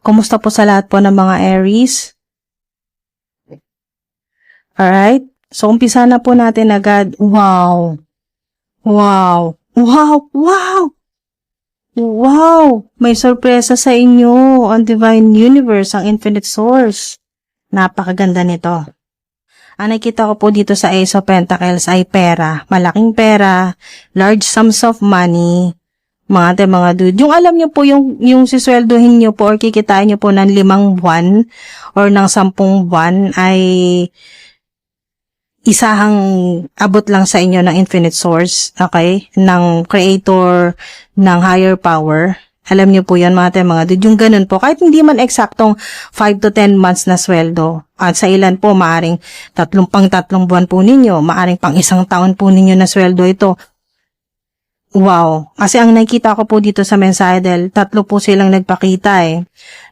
Kumusta po sa lahat po ng mga Aries? Alright? So, umpisa na po natin agad. Wow! Wow! Wow! Wow! Wow! May sorpresa sa inyo ang Divine Universe, ang Infinite Source. Napakaganda nito. Ang nakita ko po dito sa Ace of Pentacles ay pera. Malaking pera, large sums of money, mga dude. Yung alam nyo po, yung sisweldohin nyo po or kikitain nyo po ng 5 buwan or ng 10 buwan ay isahang abot lang sa inyo ng Infinite Source, okay? Ng Creator, ng Higher Power. Alam niyo po yan mga dude. Yung ganun po, kahit hindi man eksaktong 5 to 10 months na sweldo. At sa ilan po, maaring 3 buwan po ninyo, maaring pang 1 taon po ninyo na sweldo ito. Wow. Kasi ang nakita ko po dito sa mensahe dahil 3 po silang nagpakita eh.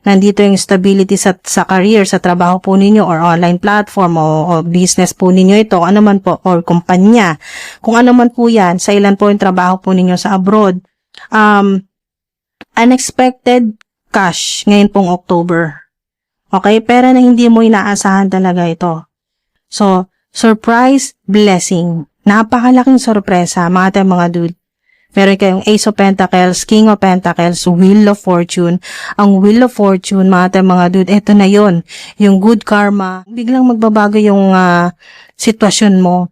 Nandito yung stability sa career, sa trabaho po ninyo or online platform o business po ninyo ito, ano man po, or kumpanya. Kung ano man po yan, sa ilan po yung trabaho po ninyo sa abroad. Unexpected cash ngayon pong October. Okay? Pera na hindi mo inaasahan talaga ito. So, surprise blessing. Napakalaking sorpresa, mga dude. Meron kayong Ace of Pentacles, King of Pentacles, Wheel of Fortune. Ang Wheel of Fortune, mga dude, eto na yon, yung good karma. Biglang magbabago yung sitwasyon mo.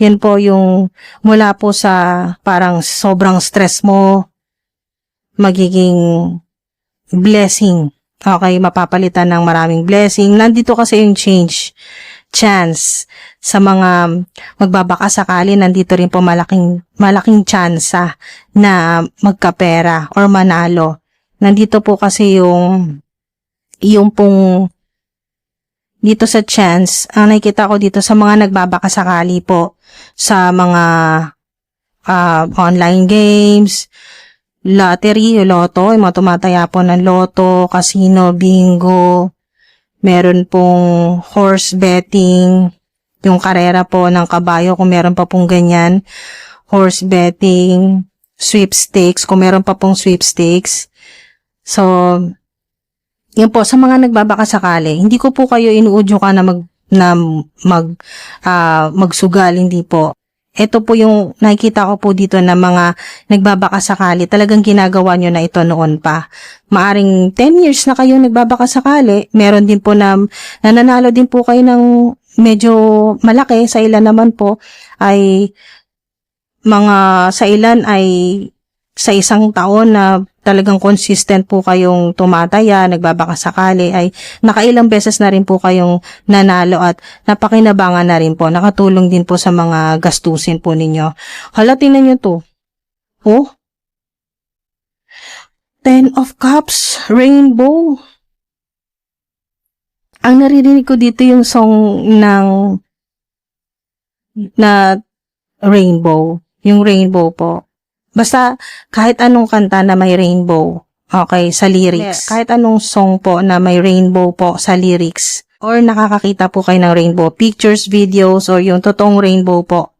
Yan po yung mula po sa parang sobrang stress mo, magiging blessing. Okay, mapapalitan ng maraming blessing. Nandito kasi yung chance sa mga magbabaka sakali, nandito rin po malaking tsansa na magkapera or manalo. Nandito po kasi yung pong dito sa chance, ang nakikita ko dito sa mga nagbabaka sakali po sa mga online games, lottery, loto, yung mga tumataya po ng loto, casino, bingo, meron pong horse betting, yung karera po ng kabayo kung meron pa pong ganyan, horse betting, sweepstakes, kung meron pa pong sweepstakes. So, yun po, sa mga nagbabaka sakali, hindi ko po kayo inuudyo ka na magsugal, hindi po. Ito po yung nakikita ko po dito na mga nagbabaka sakali, talagang ginagawa nyo na ito noon pa. Maaring 10 years na kayo nagbabaka sakali, meron din po na nananalo din po kayo ng medyo malaki, sa ilan naman po ay sa ilan ay sa 1 taon na talagang consistent po kayong tumataya, nagbabaka sakali, ay nakailang beses na rin po kayong nanalo at napakinabangan na rin po. Nakatulong din po sa mga gastusin po ninyo. Hala, tingnan nyo to. Oh? 10 of Cups, Rainbow. Ang naririnig ko dito yung song na Rainbow. Yung Rainbow po. Basta, kahit anong kanta na may rainbow, okay, sa lyrics. Yes. Kahit anong song po na may rainbow po sa lyrics, or nakakakita po kayo ng rainbow, pictures, videos, or yung totoong rainbow po.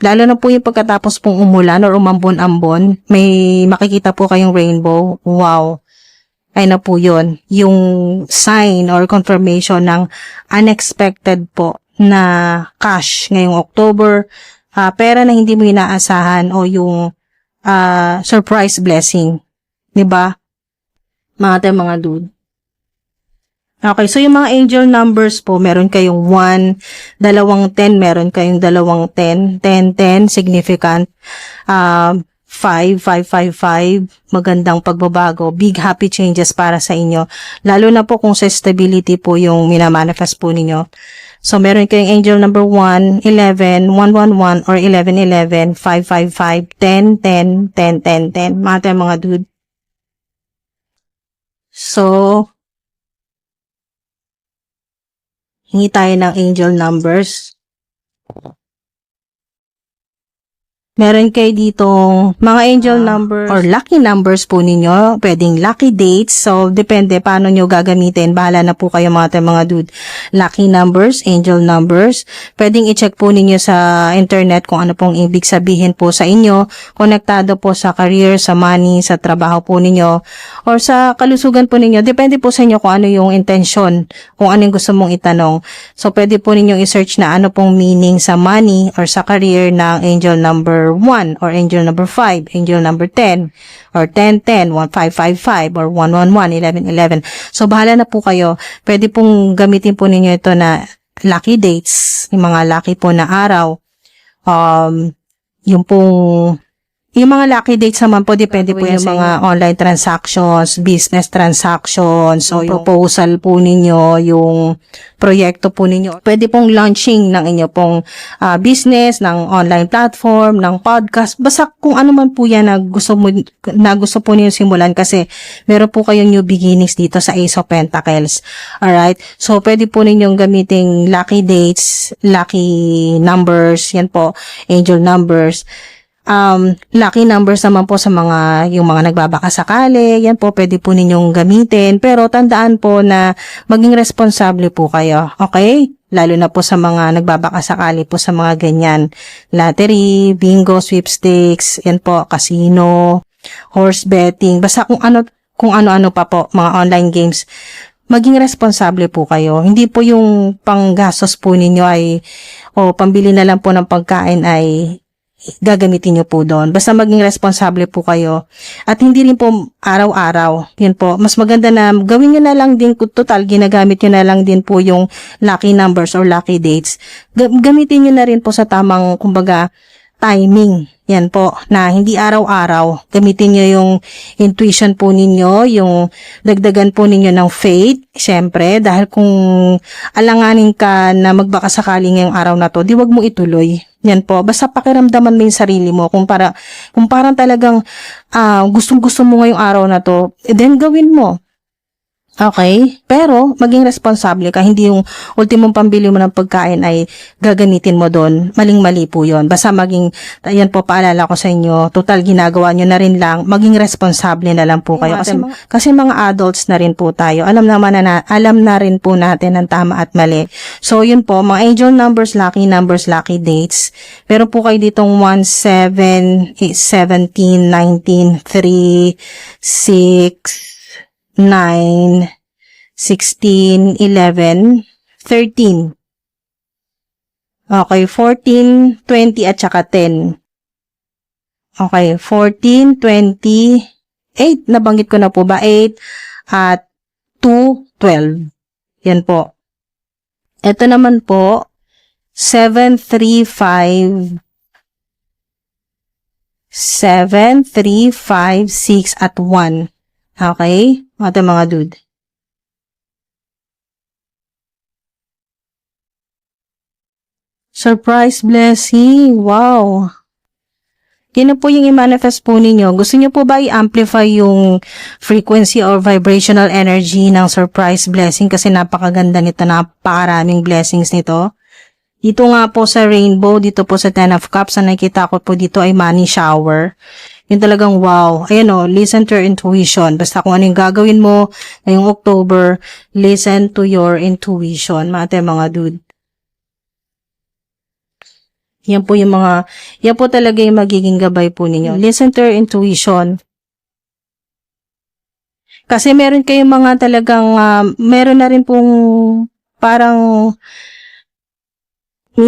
Lalo na po yung pagkatapos pong umulan or umambon-ambon, may makikita po kayong rainbow. Wow! Ay na po yun. Yung sign or confirmation ng unexpected po na cash ngayong October, pera na hindi mo inaasahan o yung surprise blessing. Diba? Mga dude. Okay, so yung mga angel numbers po, meron kayong 1, 2, 10, meron kayong 2, 10, 10, 10, significant, 5, 5, 5, 5, magandang pagbabago, big happy changes para sa inyo. Lalo na po kung sa stability po yung minamanifest po ninyo. So, meron kayong angel number 1, 11, 111, or 11, 11, 5, 5, 5, 10, 10, 10, 10, 10. Mga dude. So, hingi tayo ng angel numbers. Meron kayo ditong mga angel numbers or lucky numbers po ninyo. Pwedeng lucky dates. So, depende paano nyo gagamitin. Bahala na po kayo mga dude. lucky numbers, angel numbers. Pwedeng i-check po ninyo sa internet kung ano pong ibig sabihin po sa inyo. Konektado po sa career, sa money, sa trabaho po ninyo, or sa kalusugan po ninyo. Depende po sa inyo kung ano yung intention, kung ano yung gusto mong itanong. So, pwede po ninyong i-search na ano pong meaning sa money or sa career ng angel number 1 or angel number 5, angel number 10, or 1010, 1555, or 111, 1111. So, bahala na po kayo. Pwede pong gamitin po ninyo ito na lucky dates, yung mga lucky po na araw. Yung mga lucky dates naman po, depende po yung mga online transactions, business transactions, so yung proposal po ninyo, yung proyekto po ninyo. Pwede pong launching ng inyo pong business, ng online platform, ng podcast, basta kung ano man po yan na gusto po niyo simulan, kasi meron po kayong new beginnings dito sa Ace of Pentacles. Alright? So, pwede po ninyong gamiting lucky dates, lucky numbers, yan po, angel numbers. Lucky numbers naman po sa yung mga nagbabakasakali, yan po pwede po ninyong gamitin, pero tandaan po na maging responsable po kayo, okay? Lalo na po sa mga nagbabakasakali po sa mga ganyan, lottery, bingo, sweepstakes, yan po, casino, horse betting, basta kung ano-ano pa po, mga online games. Maging responsable po kayo. Hindi po yung panggastos po ninyo pambili na lang po ng pagkain ay gagamitin nyo po doon. Basta maging responsable po kayo. At hindi rin po araw-araw. Yun po. Mas maganda na gawin nyo na lang din, total, ginagamit nyo na lang din po yung lucky numbers or lucky dates. Gamitin nyo na rin po sa tamang, kumbaga, timing. Yan po, na hindi araw-araw. Gamitin nyo yung intuition po ninyo, yung dagdagan po ninyo ng faith, syempre, dahil kung alanganin ka na magbakasakali ngayong araw na to, di wag mo ituloy. Yan po, basta pakiramdaman mo yung sarili mo, kung parang talagang gustong-gusto mo ngayong araw na to, then gawin mo. Okay? Pero, maging responsable ka. Hindi yung ultimong pambili mo ng pagkain ay gagamitin mo doon. Maling-mali po yun. Basta yan po, paalala ko sa inyo, total ginagawa nyo na rin lang, maging responsable na lang po kayo. Kasi mga adults na rin po tayo. Alam na rin po natin ang tama at mali. So, yun po, mga angel numbers, lucky dates. Pero po kayo ditong 1, 7, 17, 19, 3, 6, 9, 16, 11, 13. Okay, 14, 20 at saka 10. Okay, 14, 20, 8, nabanggit ko na po ba? 8 at 2, 12. Yan po. Ito naman po, 7, 3, 5, 7, 3, 5, 6 at 1. Okay? Mga dude. Surprise blessing. Wow. Yan po yung i-manifest po ninyo. Gusto nyo po ba i-amplify yung frequency or vibrational energy ng surprise blessing? Kasi napakaganda nito. Napakaraming blessings nito. Dito nga po sa rainbow, dito po sa 10 of cups, ang nakikita ko po dito ay money shower. Yung talagang wow. Ayan listen to your intuition. Basta kung ano yung gagawin mo ngayong October, listen to your intuition. Mga dude. Yan po talaga yung magiging gabay po ninyo. Listen to your intuition. Kasi meron kayong mga talagang, meron na rin pong parang, may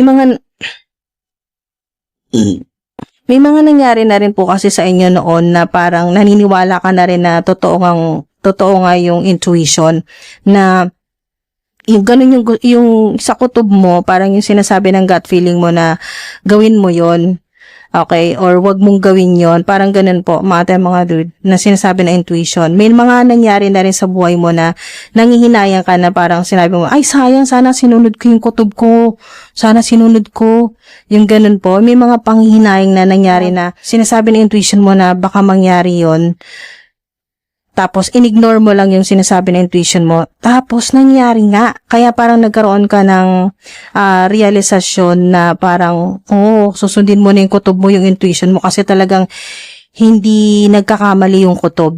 mga nangyari na rin po kasi sa inyo noon na parang naniniwala ka na rin na totoo nga yung intuition, na yung ganun yung sa kutob mo, parang yung sinasabi ng gut feeling mo na gawin mo yon. Okay, or wag mong gawin yon, parang ganun po, mga dude, na sinasabi na intuition. May mga nangyari na rin sa buhay mo na nangihinayang ka na parang sinabi mo, ay sayang, sana sinunod ko yung kutob ko, sana sinunod ko, yung ganun po. May mga panghihinayang na nangyari na sinasabi na intuition mo na baka mangyari yon. Tapos, in-ignore mo lang yung sinasabi ng intuition mo. Tapos, nangyari nga. Kaya parang nagkaroon ka ng realisasyon na parang, susundin mo na yung kutob mo, yung intuition mo. Kasi talagang hindi nagkakamali yung kutob.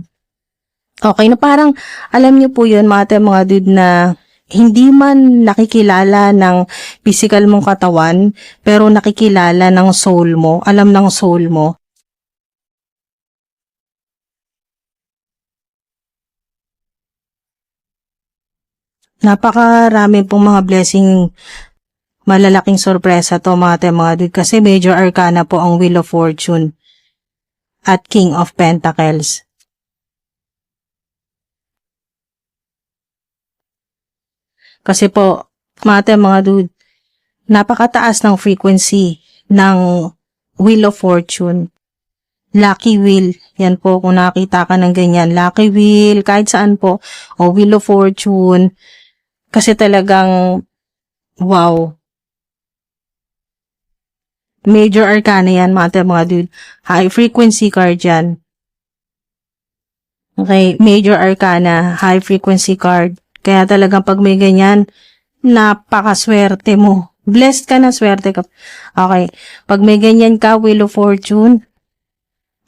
Okay, na parang, alam niyo po yun, mga dude, na hindi man nakikilala ng physical mong katawan, pero nakikilala ng soul mo, alam ng soul mo. Napakarami pong mga blessing, malalaking sorpresa to mga dude, kasi major arcana po ang Wheel of Fortune at King of Pentacles. Kasi po, mga dude, napakataas ng frequency ng Wheel of Fortune. Lucky Wheel, yan po, kung nakita ka ng ganyan, Lucky Wheel, kahit saan po, o Wheel of Fortune, kasi talagang, wow. Major arcana yan, mga dude. High frequency card yan. Okay, major arcana, high frequency card. Kaya talagang pag may ganyan, napakaswerte mo. Blessed ka na, swerte ka. Okay, pag may ganyan ka, Wheel of Fortune,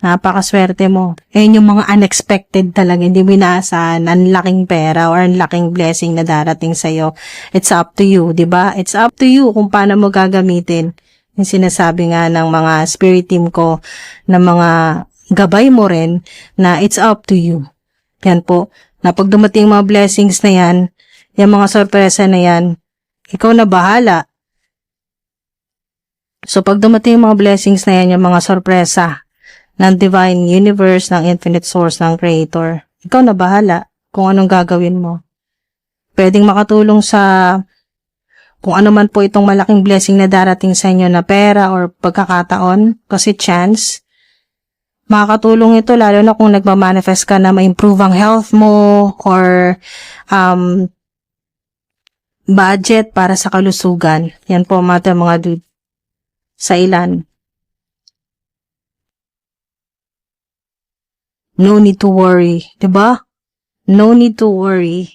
napakaswerte mo. Ayun yung mga unexpected talaga, hindi mo inaasahan, ang laking pera or ang laking blessing na darating sa'yo. It's up to you, di ba? It's up to you kung paano mo gagamitin. Yung sinasabi nga ng mga spirit team ko, na mga gabay mo rin, na it's up to you. Yan po, na pag dumating mga blessings na yan, yung mga sorpresa na yan, ikaw na bahala. So pag dumating mga blessings na yan, yung mga sorpresa ng divine universe, ng infinite source, ng creator, ikaw na bahala kung anong gagawin mo. Pwedeng makatulong sa kung ano man po itong malaking blessing na darating sa inyo na pera or pagkakataon, kasi chance, makakatulong ito lalo na kung nagmamanifest ka na ma-improve ang health mo or budget para sa kalusugan. Yan po mga dude. Sa ilan. No need to worry. Diba? No need to worry.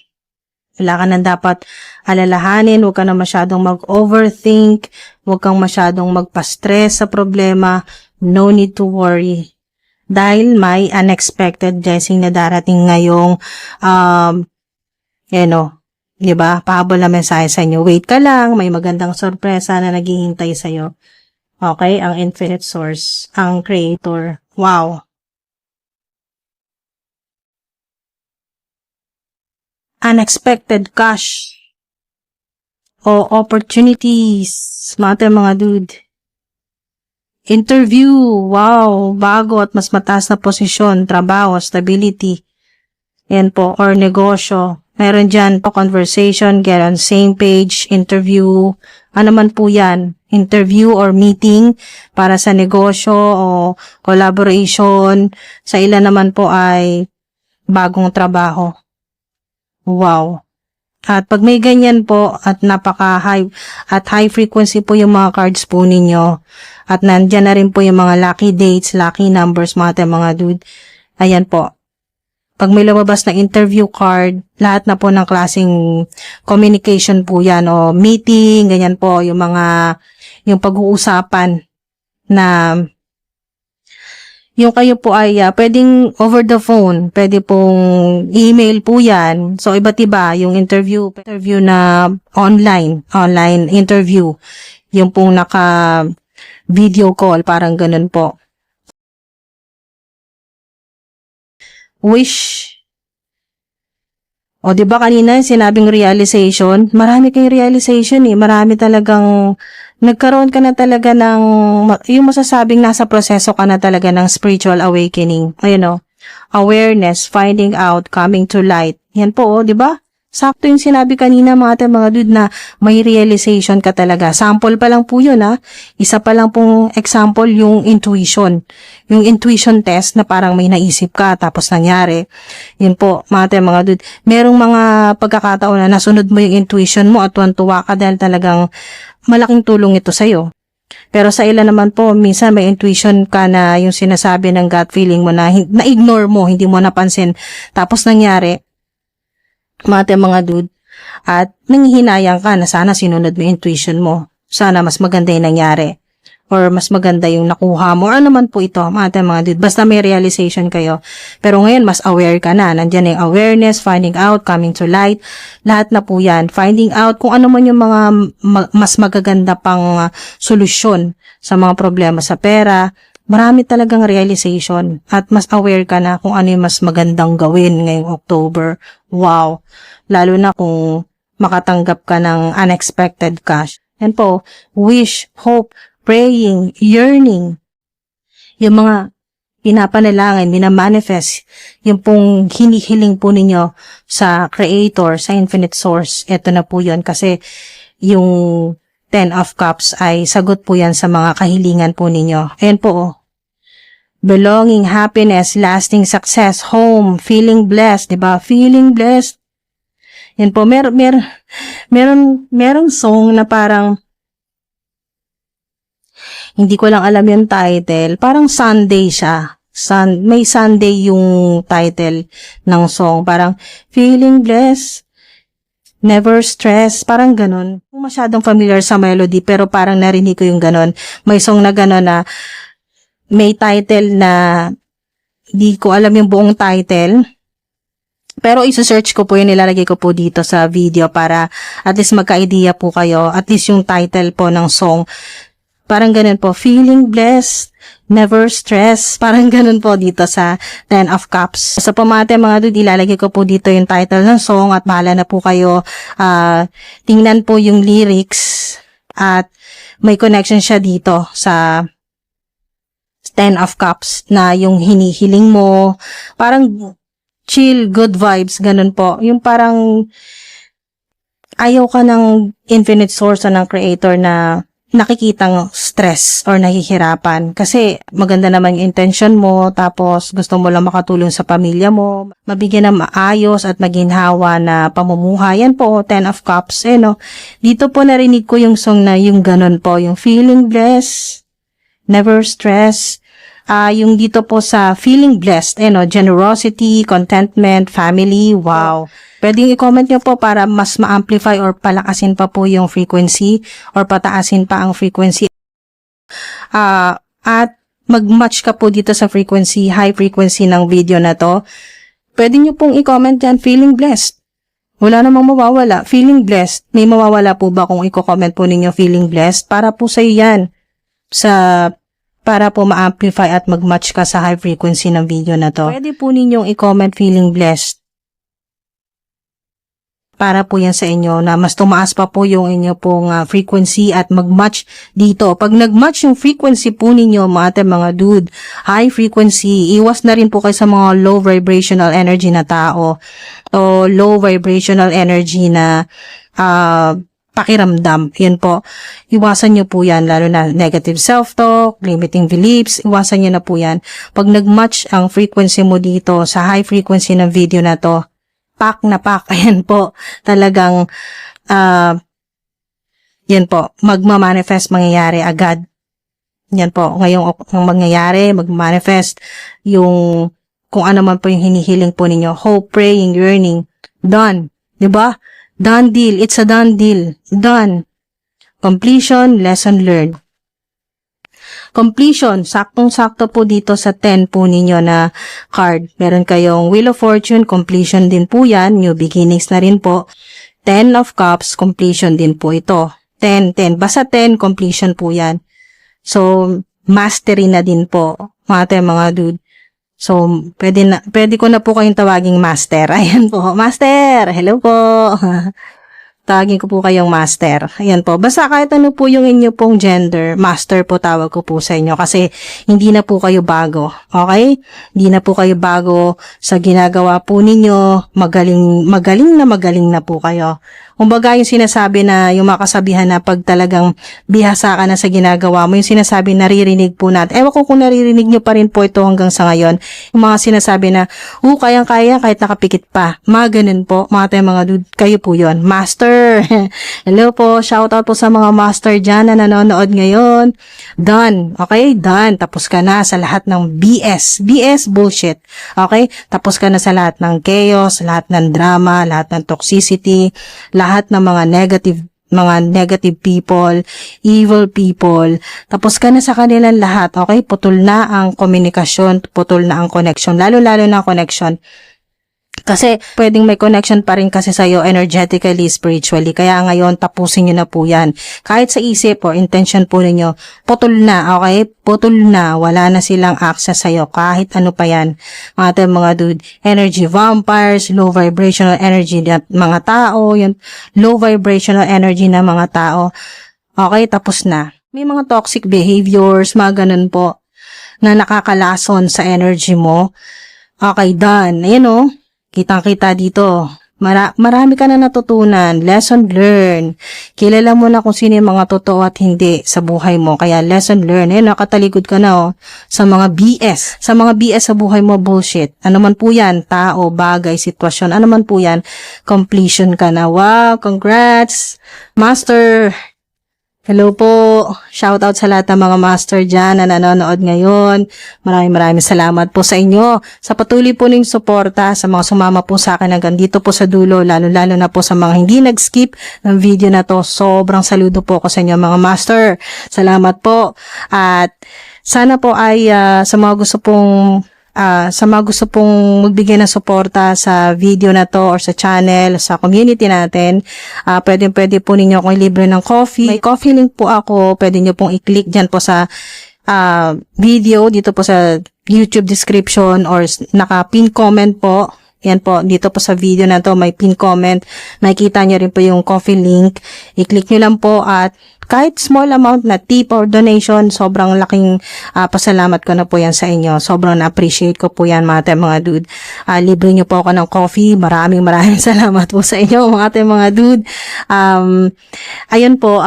Wala ka nang dapat alalahanin, huwag ka na masyadong mag-overthink, huwag kang masyadong magpa-stress sa problema, no need to worry. Dahil may unexpected blessing na darating ngayong, diba, pahabol na mensahe sa inyo. Wait ka lang, may magandang sorpresa na naghihintay sa'yo. Okay, ang infinite source, ang creator. Wow! Unexpected cash o opportunities, mga dude. Interview, wow, bago at mas mataas na posisyon, trabaho, stability, yan po, or negosyo. Meron dyan po conversation, get on same page, interview, ano man po yan, interview or meeting para sa negosyo o collaboration. Sa ilan naman po ay bagong trabaho. Wow. At pag may ganyan po at napaka-high at high frequency po yung mga cards po ninyo at nandyan na rin po yung mga lucky dates, lucky numbers, mga dude. Ayan po. Pag may lumabas na interview card, lahat na po ng klaseng communication po yan o meeting, ganyan po, yung pag-uusapan na yung kayo po ay pwedeng over the phone, pwede pong email po yan. So, iba't iba yung interview na online interview. Yung pong naka-video call, parang ganun po. Wish. O, diba kanina sinabing realization? Marami kayong realization eh. Marami talagang nagkaroon ka na talaga ng, yung masasabing nasa proseso ka na talaga ng spiritual awakening. Ayun o. Awareness, finding out, coming to light. Yan po o, diba? Sakto yung sinabi kanina mga dude na may realization ka talaga. Sample pa lang po yun ha. Isa pa lang pong example yung intuition. Yung intuition test na parang may naisip ka tapos nangyari. Yun po mga dude. Merong mga pagkakataon na nasunod mo yung intuition mo at tuwan-tuwa ka dahil talagang malaking tulong ito sa'yo. Pero sa ilan naman po, minsan may intuition ka na yung sinasabi ng gut feeling mo na na-ignore mo, hindi mo napansin. Tapos nangyari, mga dude, at nanghihinayang ka na sana sinunod mo yung intuition mo. Sana mas maganda yung nangyari. or mas maganda yung nakuha mo, or ano man po ito, mga dude, basta may realization kayo. Pero ngayon, mas aware ka na. Nandiyan yung awareness, finding out, coming to light, lahat na po yan. Finding out kung ano man yung mga mas magaganda pang solusyon sa mga problema sa pera. Marami talagang realization at mas aware ka na kung ano yung mas magandang gawin ngayong October. Wow! Lalo na kung makatanggap ka ng unexpected cash. Yan po, wish, hope, praying, yearning, yung mga pinapanalangin, minamanifest, yung pong hinihiling po ninyo sa Creator, sa Infinite Source. Ito na po yun kasi yung 10 of Cups ay sagot po yan sa mga kahilingan po ninyo. Ayan po, oh. Belonging, happiness, lasting success, home, feeling blessed, diba? Feeling blessed. Yan po, merong song na parang hindi ko lang alam yung title. Parang Sunday siya. May Sunday yung title ng song. Parang feeling blessed, never stress. Parang ganun. Masyadong familiar sa melody pero parang narinig ko yung ganun. May song na ganun na may title na di ko alam yung buong title. Pero isa-search ko po yun, nilalagay ko po dito sa video para at least magka-idea po kayo. At least yung title po ng song. Parang ganun po, feeling blessed, never stress. Parang ganun po dito sa 10 of Cups. Sa pamate mga dude, ilalagay ko po dito yung title ng song at bahala na po kayo. Tingnan po yung lyrics at may connection siya dito sa 10 of Cups na yung hinihiling mo. Parang chill, good vibes, ganun po. Yung parang ayaw ka ng infinite source o ng creator na nakikitang stress or nahihirapan. Kasi maganda naman yung intention mo, tapos gusto mo lang makatulong sa pamilya mo, mabigyan ng maayos at maginhawa na pamumuhay. Yan po, 10 of Cups. No? Dito po narinig ko yung song na yung ganun po, yung feeling blessed, never stress. Yung dito po sa feeling blessed, generosity, contentment, family, wow. Pwedeng i-comment nyo po para mas ma-amplify or palakasin pa po yung frequency or pataasin pa ang frequency. At mag-match ka po dito sa frequency, high frequency ng video na to. Pwede nyo pong i-comment dyan, feeling blessed. Wala namang mawawala, feeling blessed. May mawawala po ba kung i-comment po ninyo feeling blessed? Para po sa'yo yan. Para po ma-amplify at mag-match ka sa high frequency ng video na to. Pwede po ninyong i-comment feeling blessed. Para po yan sa inyo na mas tumaas pa po yung inyo pong frequency at mag-match dito. Pag nag-match yung frequency po ninyo, mga dude, high frequency, iwas na rin po kayo sa mga low vibrational energy na tao o low vibrational energy na pakiramdam. Yan po. Iwasan nyo po yan, lalo na negative self-talk, limiting beliefs, iwasan nyo na po yan. Pag nag-match ang frequency mo dito sa high frequency ng video na to, pack na pack. Ayan po. Talagang, yan po, magmamanifest, mangyayari agad. Yan po. Ngayong mangyayari, magmanifest yung kung ano man po yung hinihiling po ninyo. Hope, praying, yearning. Done. Diba? Done deal. It's a done deal. Done. Completion, lesson learned. Completion, saktong-sakto po dito sa 10 po ninyo na card. Meron kayong Wheel of Fortune, completion din po yan. New beginnings na rin po. 10 of Cups, completion din po ito. 10. Basta 10, completion po yan. So, mastery na din po. Mga dude. So, pwede ko na po kayong tawaging master. Ayan po. Master! Hello po! Tawagin ko po kayong master. Ayan po. Basta kahit ano po yung inyo pong gender, master po tawag ko po sa inyo kasi hindi na po kayo bago. Okay? Hindi na po kayo bago sa ginagawa po ninyo. Magaling na po kayo. Kumbaga yung sinasabi na, yung makasabihan na pag talagang bihasa ka na sa ginagawa mo, yung sinasabi naririnig po natin. Ewan ko kung naririnig nyo pa rin po ito hanggang sa ngayon. Yung mga sinasabi na, kayang-kaya kahit nakapikit pa. Mga ganun po, mga dude, kayo po yon. Master! Hello po, shoutout po sa mga master dyan na nanonood ngayon. Done. Okay? Done. Tapos ka na sa lahat ng BS. BS, bullshit. Okay? Tapos ka na sa lahat ng chaos, lahat ng drama, lahat ng toxicity, lahat ng mga mga negative people, evil people. Tapos ka na sa kanilang lahat, okay? Putol na ang komunikasyon, putol na ang connection, lalo-lalo na ang connection. Kasi pwedeng may connection pa rin kasi sa'yo energetically, spiritually. Kaya ngayon, tapusin nyo na po yan. Kahit sa isip o intention po ninyo, putol na, okay? Putol na. Wala na silang access sa'yo. Kahit ano pa yan. Mga dude, energy vampires, low vibrational energy na mga tao, yun, low vibrational energy na mga tao. Okay, tapos na. May mga toxic behaviors, mga ganun po, na nakakalason sa energy mo. Okay, done. Ayan o. Kitang-kita dito. Marami ka na natutunan. Lesson learned. Kilala mo na kung sino yung mga totoo at hindi sa buhay mo. Kaya lesson learned. Nakatalikod ka na sa mga BS. Sa mga BS sa buhay mo, bullshit. Ano man po yan? Tao, bagay, sitwasyon. Ano man po yan? Completion ka na. Wow, congrats! Master! Hello po. Shoutout sa lahat ng mga master dyan na nanonood ngayon. Maraming salamat po sa inyo. Sa patuloy po ng suporta, sa mga sumama po sa akin hanggang dito po sa dulo, lalo-lalo na po sa mga hindi nag-skip ng video na to. Sobrang saludo po ako sa inyo mga master. Salamat po. At sana po ay sa mga gusto pong magbigay ng suporta sa video na to or sa channel, sa community natin, pwede po ninyo akong libre ng coffee. May coffee link po ako, pwede nyo pong i-click dyan po sa video, dito po sa YouTube description or naka-pin comment po. Yan po, dito po sa video na to, may pin comment. Makikita nyo rin po yung coffee link. I-click nyo lang po at kahit small amount na tip or donation, sobrang laking pasalamat ko na po yan sa inyo. Sobrang na-appreciate ko po yan mga dude. Libre nyo po ako ng coffee. Maraming salamat po sa inyo mga dude. Ayun po,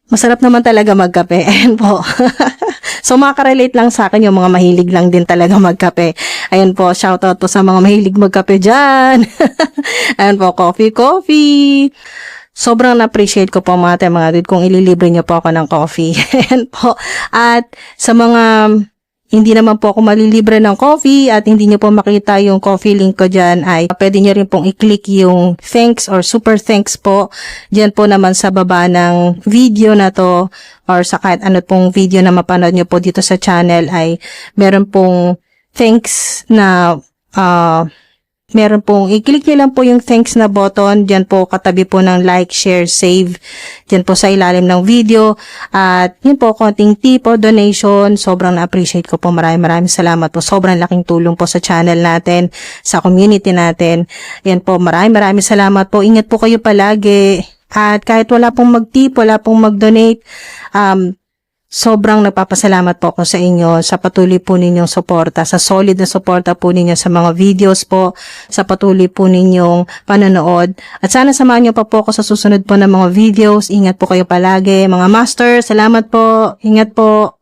masarap naman talaga magkape. Ayan po. So, makaka-relate lang sa akin yung mga mahilig lang din talaga magkape. Ayan po, shoutout po sa mga mahilig magkape dyan. Ayan po, coffee. Sobrang na-appreciate ko po mga dude kung ililibre nyo po ako ng coffee. Ayan po. At sa mga hindi naman po ako malilibre ng coffee at hindi nyo po makita yung coffee link ko dyan, ay pwede nyo rin pong i-click yung thanks or super thanks po. Dyan po naman sa baba ng video na to or sa kahit ano pong video na mapanood nyo po dito sa channel ay meron pong thanks na meron pong, i-click nyo lang po yung thanks na button, dyan po katabi po ng like, share, save, dyan po sa ilalim ng video, at yun po, konting tip o donation, sobrang na-appreciate ko po, maraming salamat po, sobrang laking tulong po sa channel natin, sa community natin, yan po, maraming salamat po, ingat po kayo palagi, at kahit wala pong mag-tip, wala pong mag-donate, sobrang nagpapasalamat po ako sa inyo sa patuloy po ninyong suporta, sa solid na suporta po ninyo sa mga videos po, sa patuloy po ninyong panonood. At sana samahan nyo pa po ako sa susunod po ng mga videos. Ingat po kayo palagi. Mga master, salamat po. Ingat po.